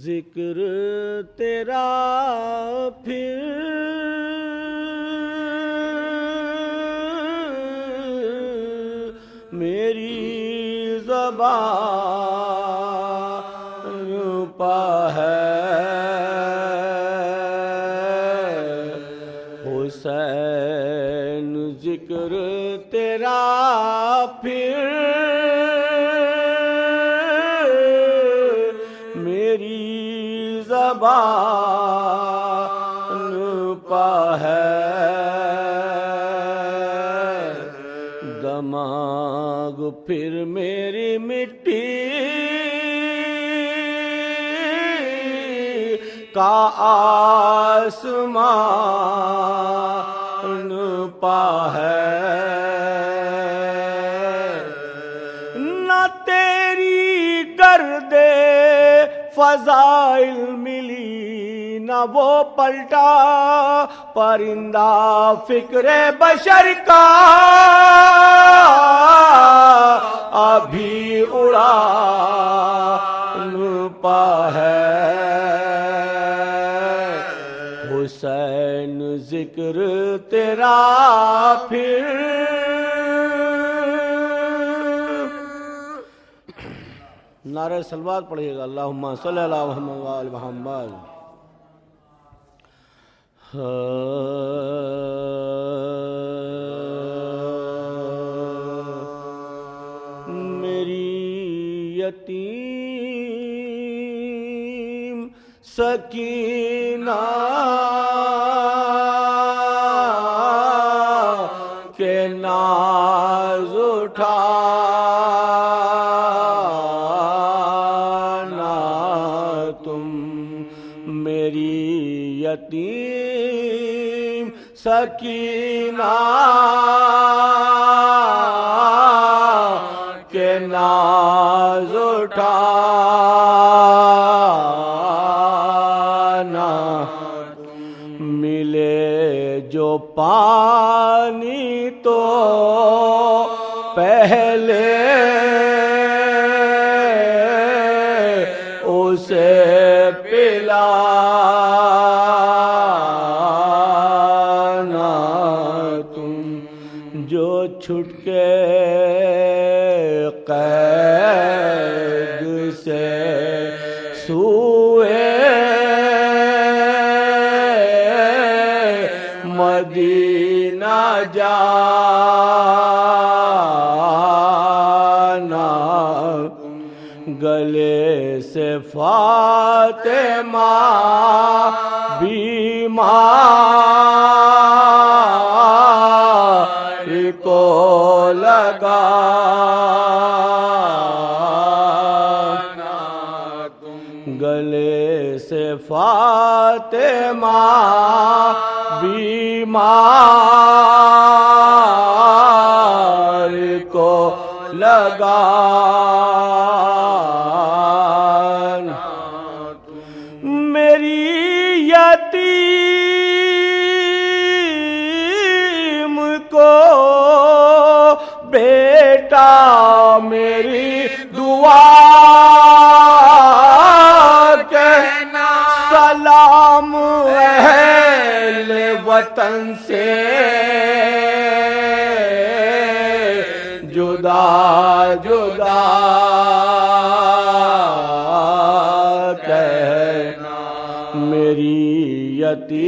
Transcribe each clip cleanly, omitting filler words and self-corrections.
ذکر تیرا پھر میری زبان پہ ہے حسین ذکر تیرا پھر میری زبان پہ ہے دماغ پھر میری مٹی کا آسمان پہ ہے نہ تیری گرد فضائل ملی نہ وہ پلٹا پرندہ فکر بشر کا ابھی اڑان پہ ہے حسین ذکر تیرا پھر نعرہ سلوات پڑھیے گا اللہم صلی اللہ محمد وآل محمد میری یتیم سکینہ کے ناز اٹھانا تم میری یتیم سکینہ کے ناز اٹھانا ملے جو پانی تو پہلے اسے پلانا تم جو چھٹ کے قید سے سوئے مدینہ جانا گلے سے فاطمہ بیمار کو لگانا گلے سے فاطمہ بیمار کو لگانا میری یتیم کو بیٹا میری دعا کہنا سلام اہل وطن سے جدا جدا کہنا میری یتیم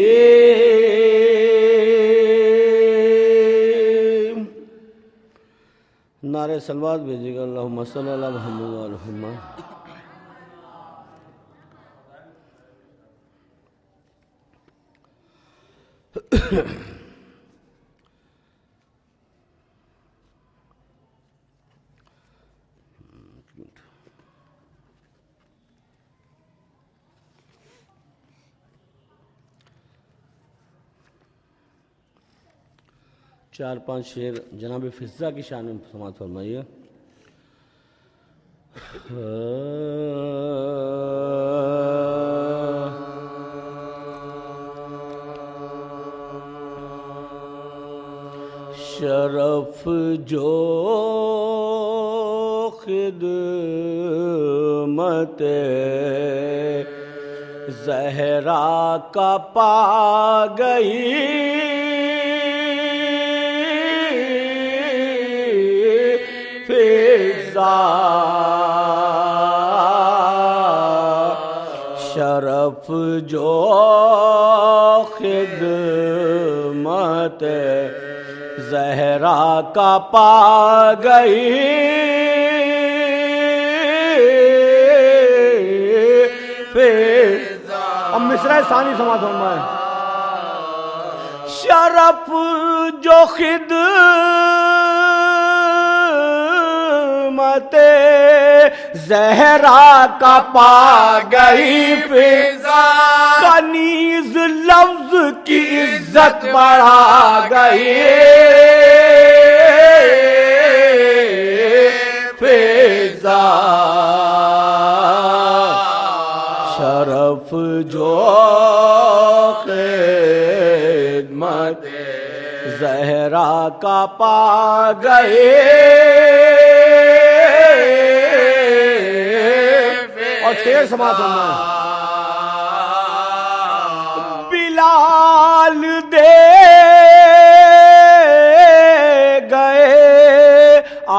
نعرہ سلوات بھیجیے گا اللہم صلی اللہ محمد وآل محمد 4-5 شعر جناب فضہ کی شان میں سماعت فرمائیے. شرف جو خدمت زہرا کا پا گئی فضا شرف جو خدمت زہرا کا پا گئی اب مصرع ثانی سماعت فرمائیں شرف جو خدمت زہرا کا پا گئی فضا کنیز لفظ کی عزت بڑھا گئی فضا شرف جو خدمت زہرا کا پا گئے اور شعر سماعت فرمائیں بلال دے گئے آ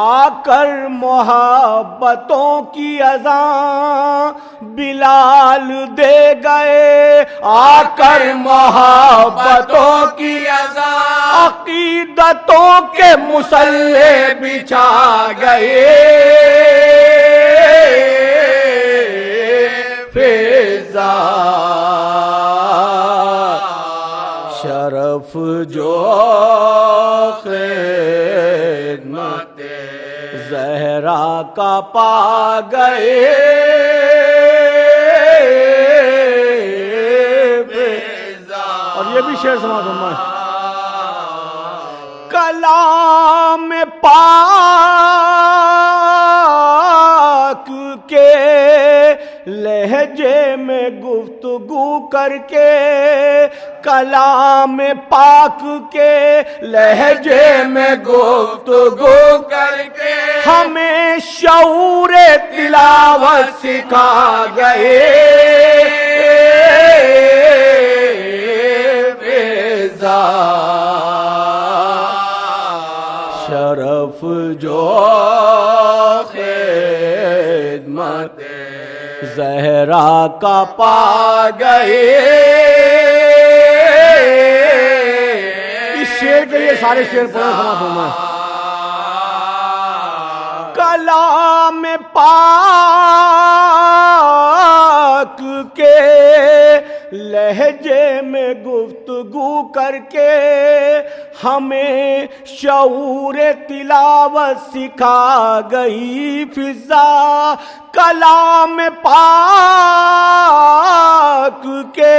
کر محبتوں کی اذان بلال دے گئے آ کر محبتوں کی اذان عقیدتوں کے مسلح بچھا گئے فضا شرف جو خدمت زہرا کا پا گئے اور یہ بھی شعر سماعت فرمائیں کلام پاک کے لہجے میں گفتگو کر کے کلام پاک کے لہجے میں گفتگو کر کے ہمیں شعور تلاوت سکھا گئے فضا شرف جو خدمت زہرا کا پا گئے اس شعر کے لیے سارے شعر پڑھیں سماعت فرمائیں کلام پاک کے لہجے میں گفتگو کر کے ہمیں شعور تلاوت سکھا گئی فضا کلام پاک کے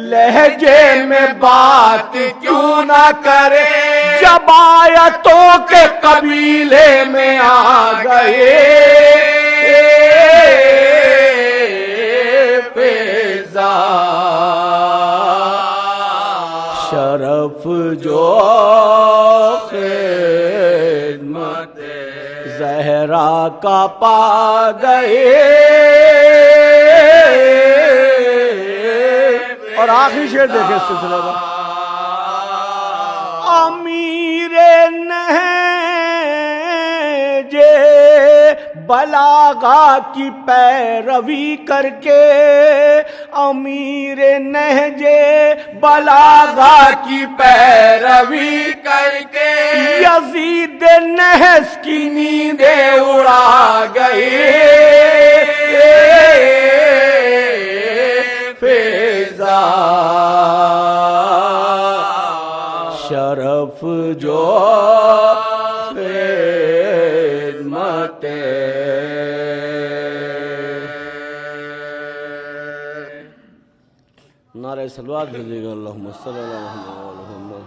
لہجے میں بات کیوں نہ کرے جب آیتوں کے قبیلے میں آ گئے فضا شرف جو خدمت زہرا کا پا گئے اور آخری شعر دیکھیں اس سلسلے کا امیر نہج بلاغہ کی پیروی کر کے امیر نہج بلاغہ کی پیروی کر کے یزید نحس کی نیندیں اڑا گئے فضا شرف جو خدمت نعرہ صلوات بھیجیے گا اللہم صلی اللہ علیہ وسلم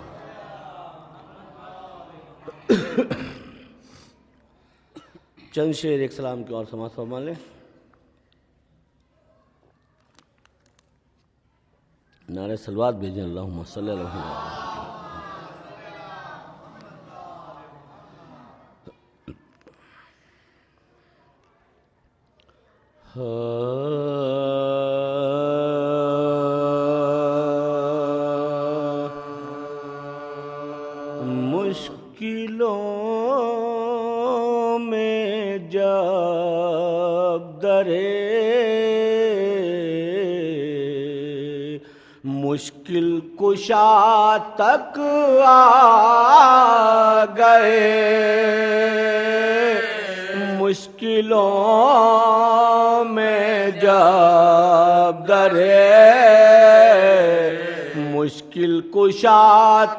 چند شعر ایک سلام کی اور سماعت فرما لیں نعرہ صلوات بھیجیں اللہم صلی اللہ علیہ وسلم درے مشکل کشا تک آ گئے، مشکلوں میں جب درے مشکل کشا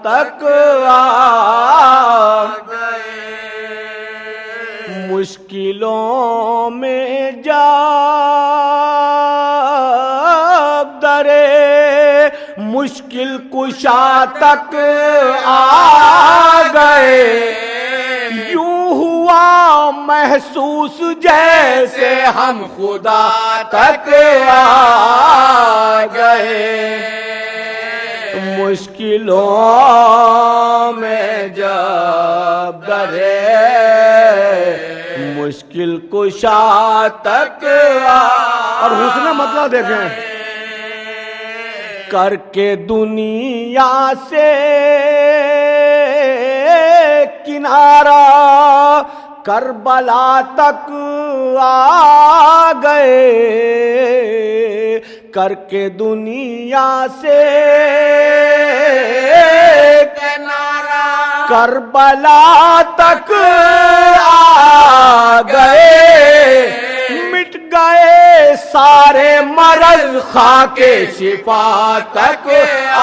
تک آ گئے، مشکلوں میں جب درے مشکل کشا تک آ گئے، یوں ہوا محسوس جیسے ہم خدا تک آ گئے، مشکلوں میں جب درے مشکل کشا تک اور حسن مطلب دیکھیں، کر کے دنیا سے کنارہ کربلا تک آ گئے، کر کے دنیا سے کنارہ کربلا تک آ گئے، مٹ گئے سارے مرض خاک شفا تک آ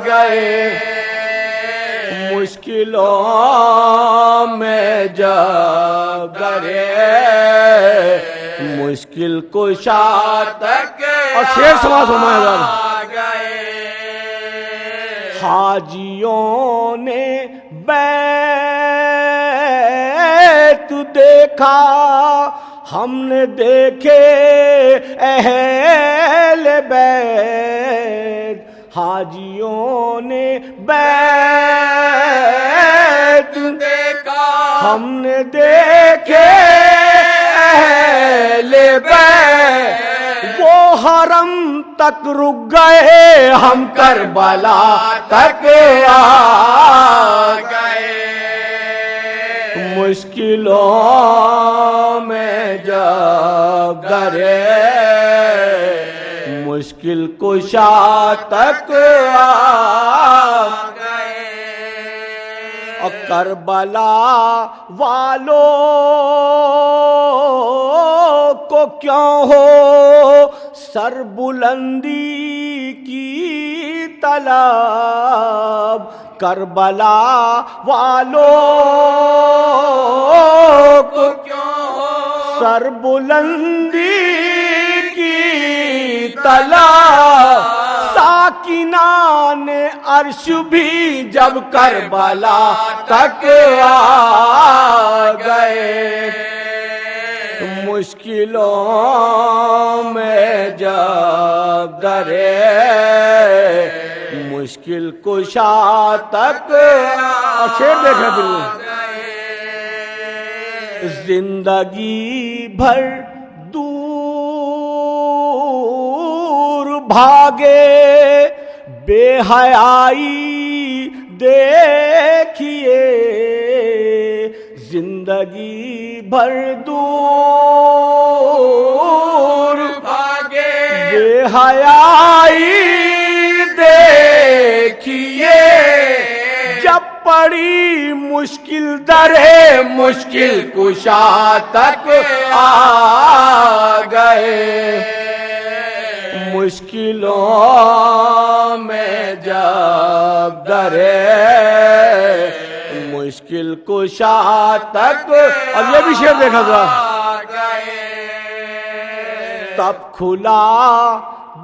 گئے، مشکلوں میں جب درے مشکل کشا تک اور شیر سماس فرمائے گا، حاجیوں نے بیت دیکھا، ہم نے دیکھے اہل بیت، حاجیوں نے بیت دیکھا، ہم نے دیکھے اہل بیت، وہ حرم تک رک گئے، ہم کربلا تک آ گئے، مشکلوں میں جب درے مشکل کشا تک آ گئے، اور کربلا والوں کو کیوں ہو سر بلندی کی طلب، کربلا والوں کو کیوں ہو سر بلندی کی طلب، ساکنان عرش بھی جب کربلا تک آ گئے، مشکلوں میں جب درے مشکل کشا تک اور شیر دیکھیں دل زندگی بھر دور بھاگے بے حیائی دیکھیے، زندگی بھر دور بھاگے بے حیائی دیکھیے، جب پڑی مشکل درے مشکل کشا تک آ گئے، مشکلوں میں جب درے مشکل کشا تک اور یہ بھی شعر دیکھا ذرا، تب کھلا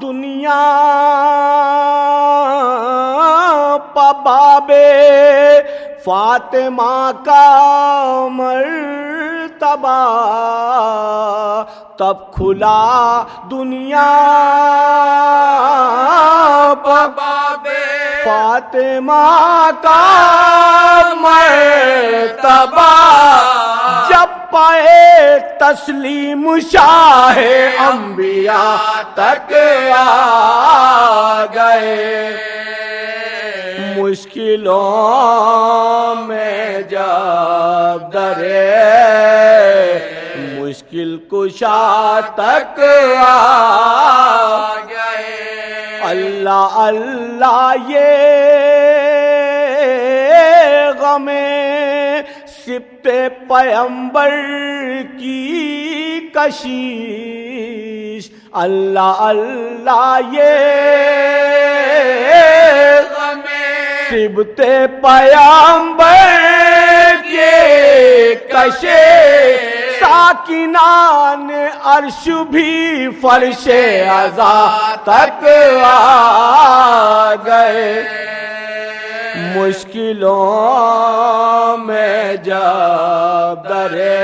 دنیا بابے فاطمہ کا مرتبہ، تب کھلا دنیا بابے فاطمہ کا مرتبہ، جب پائے تسلیم شاہ انبیاء تک آ گئے، مشکلوں میں جب درے مشکل کشا تک آ گئے. اللہ اللہ یہ غم سبط پیمبر کی کشیش. اللہ اللہ یہ غم سبط پیمبر کی کشیش. ساکنان عرش بھی فرش عزا تک آ گئے. مشکلوں میں جب درے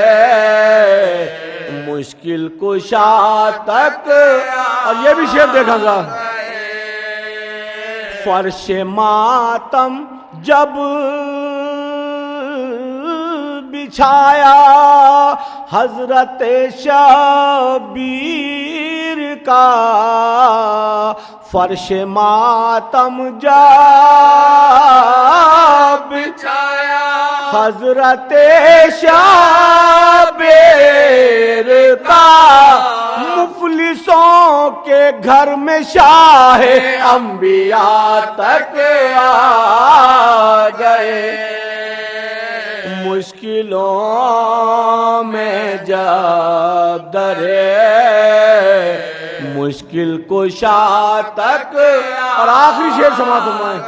مشکل کشا تک. اور یہ بھی شعر دیکھا گا. فرش ماتم جب بچھایا حضرت شبیر کا. فرش ماتم جب بچھایا حضرت شبیر کا. مفلسوں کے گھر میں شاہ انبیاء تک آ گئے. مشکلوں میں جب درے مشکل کشا تک. اور آخری شعر سماعت فرمائیں.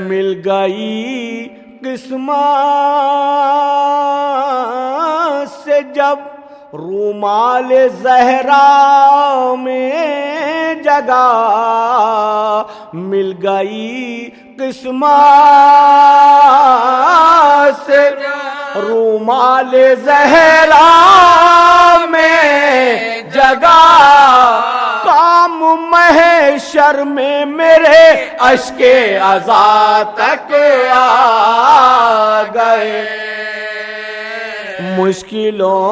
مل گئی قسمت سے جب رومال زہرا میں جگہ. مل گئی قسمت سے رومال زہرا میں جگہ. کام محشر میں میرے اشک عزا تک آ گئے. مشکلوں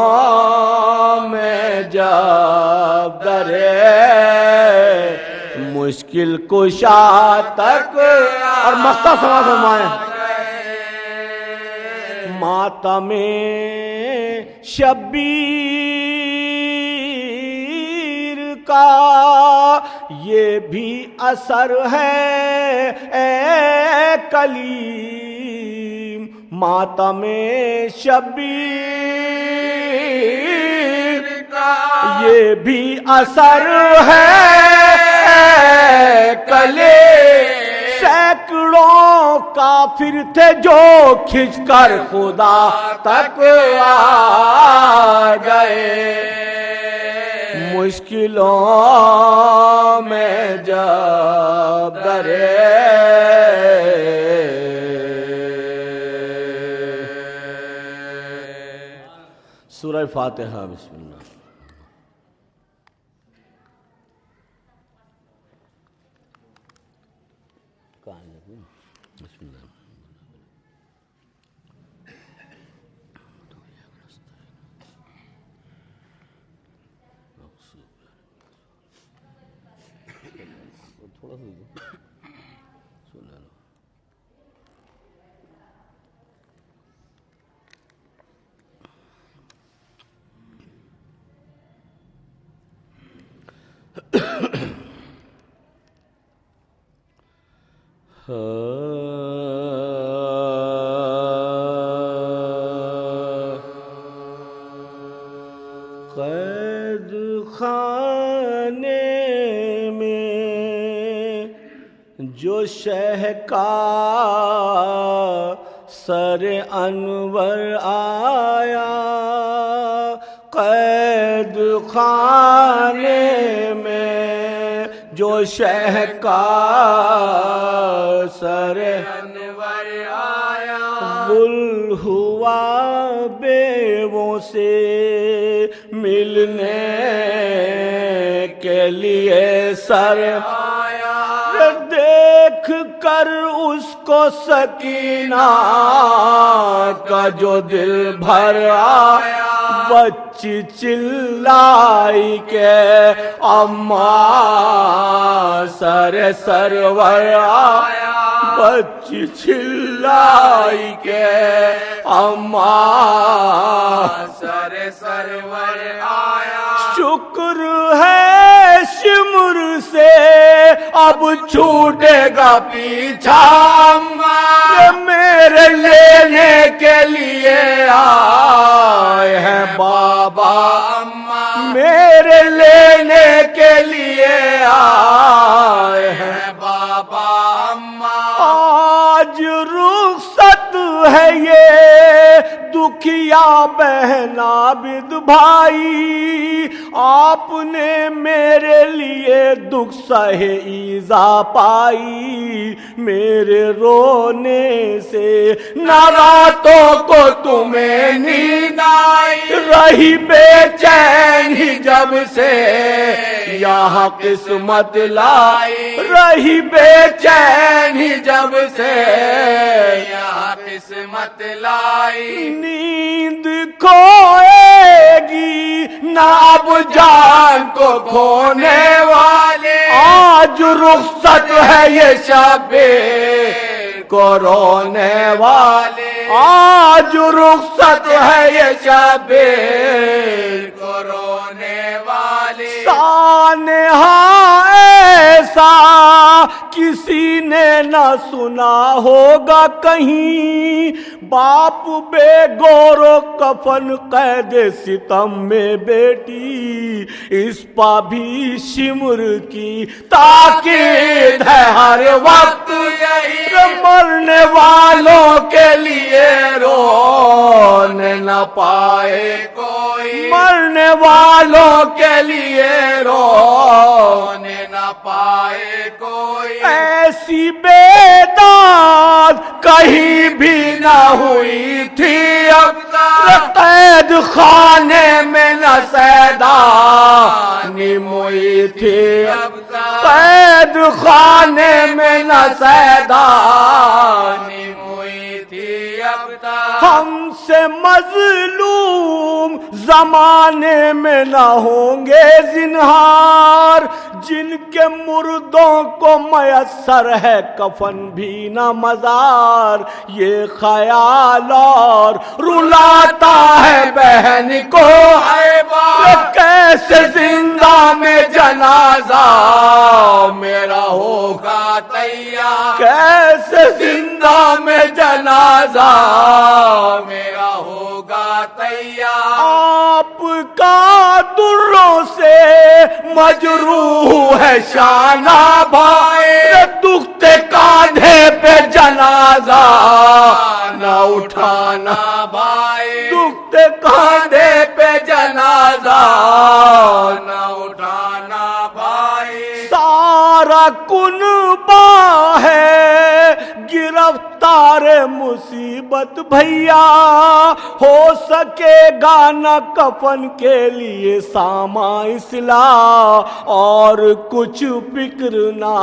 میں جب درے مشکل کشا تک. اور مستہ سماعت فرمائیں. ماتم شبیر کا یہ بھی اثر ہے اے کلیم. ماتم شبیر کا یہ بھی اثر ہے کلیم. سینکڑوں کافر تھے جو کھنچ کر خدا تک آ گئے. مشکلوں میں جب درے سورہ فاتحہ. بسم اللہ. بسم اللہ. تھوڑا سا قید خانے میں جو شہ کا سر انور آیا. قید خانے میں جو شہ کا سر انور آیا. غل ہوا بیووں سے ملنے کے لیے سر آیا. دیکھ کر اس کو سکینہ کا جو دل بھر آیا. بچی چلائی کہ اماں سر سرور آیا. بچی چلائی کے اماں سر سرور آیا شکر ہے شمر سے اب چھوٹے گا پیچھا اماں میرے لینے کے لیے آئے ہیں بابا اماں میرے لینے کے لیے آئے ہیں بابا اماں آج رخصت ہے یہ دکھیا بہن عابد بھائی آپ نے میرے لیے دکھ سہے ایذا پائی میرے رونے سے نہ راتوں کو تمہیں نیند آئی رہی بے چین ہی جب سے یہاں قسمت لائی رہی بے چین ہی جب سے یہاں قسمت لائی نیند کھوئے گی نہ اب جان کو کھونے والے آج رخصت ہے یہ شب کو رونے والے آج رخصت ہے یہ شب کو رونے والے سانحہ ایسا کسی نے نہ سنا ہوگا کہیں باپ بے گور و کفن قید ستم میں بیٹی اس پا بھی شمر کی تاکید ہے ہر وقت یہی مرنے والوں کے لیے رونے نہ پائے کوئی مرنے والوں کے لیے رونے نہ پائے کوئی ایسی بیداد کہیں بھی نہ ہوئی تھی اب قید خانے میں نہ سیدانی موئی تھی اب قید خانے میں نہ سیدانی موئی تھی اب ہم سے مظلوم زمانے میں نہ ہوں گے زنہار جن کے مردوں کو میسر ہے کفن بھی نہ مزار یہ خیال اور رلاتا ہے بہن کو ہے کیسے زندہ میں جنازہ میرا ہوگا تیار کیسے زندہ میں جنازہ میرا ہوگا تیار آپ کا دروں سے مجروح ہے شانہ بھائی دکھتے کاندھے پہ جنازہ نہ اٹھانا بھائی دکھتے کاندھے پہ جنازہ نہ اٹھانا بھائی سارا کنبہ ہے گرفتار مصیبت بھیا ہو سکے گا نہ کفن کے لیے ساما اصلاح اور کچھ فکر نہ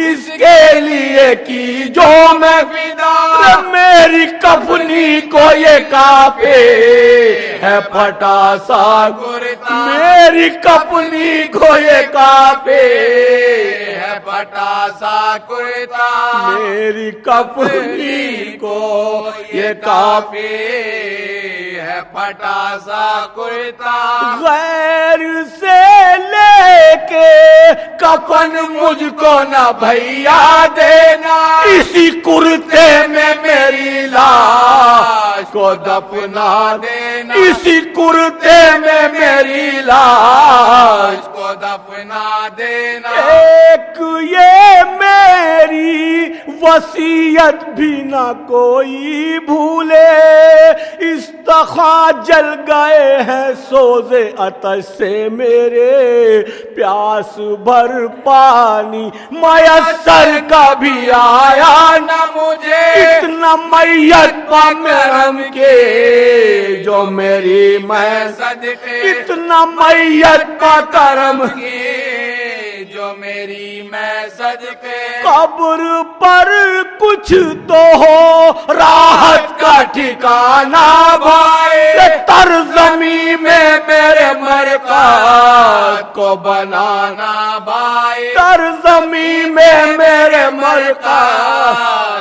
اس کے لیے کی جو میں فدا میری کفنی کو یہ کافی ہے پھٹا سا کرتا میری کفنی کو یہ کافی ہے پھٹا سا کرتا میری کفنی کو یہ کافی ہے پھٹا سا کرتا غیر سے لے کے کفن مجھ کو نہ بھیا دینا اسی کرتے میں میری لاش کو دفنا دینا اسی کرتے میں میری لاش کو دفنا دینا ایک یہ میری وصیت بھی نہ کوئی بھولے استخاں جل گئے ہیں سوزے آتش سے میرے پیاس بھر پانی میسر کبھی آیا نہ مجھے اتنا میت پا مرم کے جو میری میں صدقے اتنا میت پا کرم کی جو میری میں صدقے قبر پر کچھ تو ہو راحت کا ٹھکانہ بھائی تر زمین میں میرے مرکز کو بنانا بھائی تر زمین میں میرے مرکز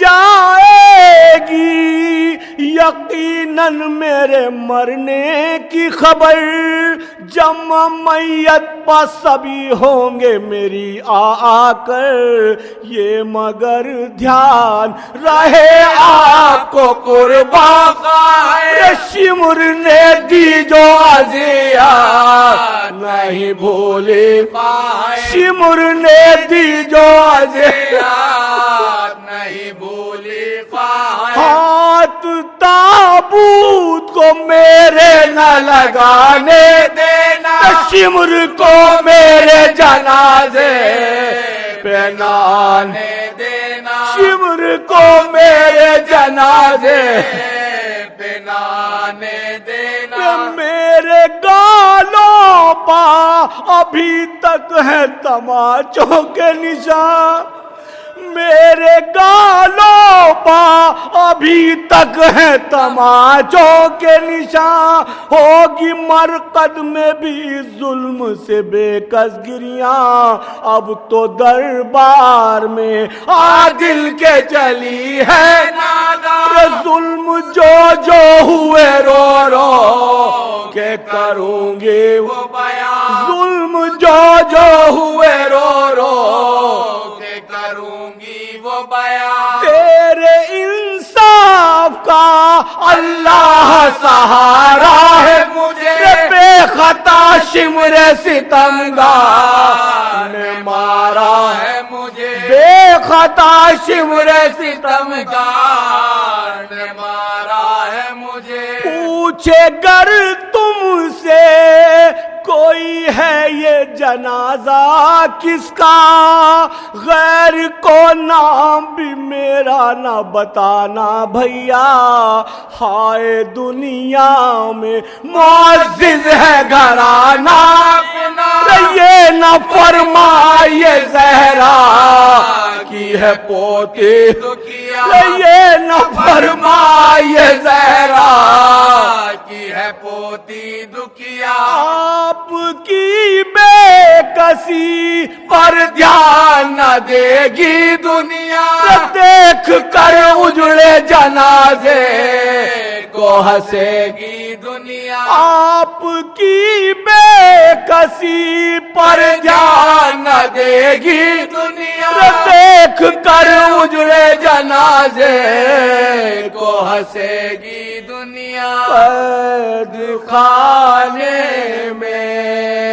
جائے گی یقیناً میرے مرنے کی خبر، جب میت پر سبھی ہوں گے میری آ کر، یہ مگر دھیان رہے آپ کو قربان ہے شمر نے دی جو اذیت نہیں بھولے، پائے شمر نے دی جو اذیت یاد نہیں بھولی پائے۔ ہاتھ تابوت کو میرے نہ لگانے دینا شمر کو میرے جنازے پہ نہ آنے دینا شمر کو میرے جنازے پنانے پہ دینا میرے گالوں پا ابھی تک ہے تماچوں کے نشان، میرے گالوں پا ابھی تک ہے تماچوں کے نشان، ہوگی مرقد میں بھی ظلم سے بے کس گریاں، اب تو دربار میں عادل کے چلی ہے ظلم جو ہوئے رو رو کہ کروں گی وہ بیان ظلم جو ہوئے رو رو کہ کروں گی وہ بیان۔ تیرے انصاف کا اللہ سہارا ہے مجھے بے خطا شمر ستمگار نے مارا ہے ہے مجھے بے خطا شمر ستمگار نے مارا ہے مجھے۔ پوچھے گر تم سے کوئی ہے یہ جنازہ کس کا، غیر کو نام بھی میرا نہ بتانا بھیا، ہائے دنیا میں معزز ہے گھرانہ، یہ نہ فرمائے زہرا کی ہے پوتی، یہ نہ فرمائے زہرا کی ہے پوتی دکھیا، آپ کی بے کسی پر دھیان نہ دے گی دنیا دیکھ کر اجڑے جنازے کو ہنسے گی دنیا، آپ کی بے کسی پر دھیان نہ دے گی دنیا دیکھ کر اجڑے جنازے کو ہنسے گی دنیا۔ قید خانے میں